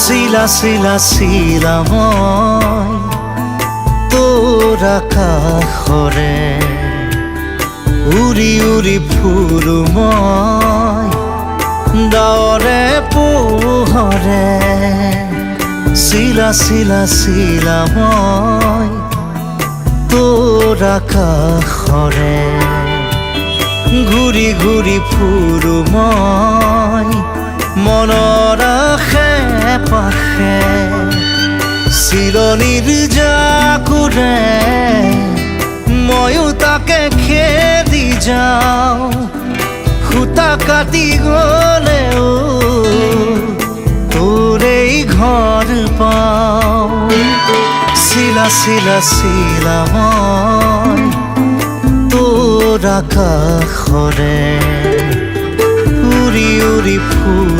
শিলা শিলা শিলা মই তোৰ আকাশৰে উৰি উৰি ফুৰো মই ডাৱৰে পোহৰে শিলা শিলা শিলা মই তোৰ আকাশৰে ঘূৰি ঘূৰি ফুৰো মই মনৰ আশে পাশে চিৰণিৰ জাকুৰে ময়ো তাকে খেদি যাওঁ সূতা কাটি গলেও তোৰেই ঘৰ পাওঁ শিলা শিলা শিলা মই তোৰ আকাশৰে উৰি উৰি ফুৰো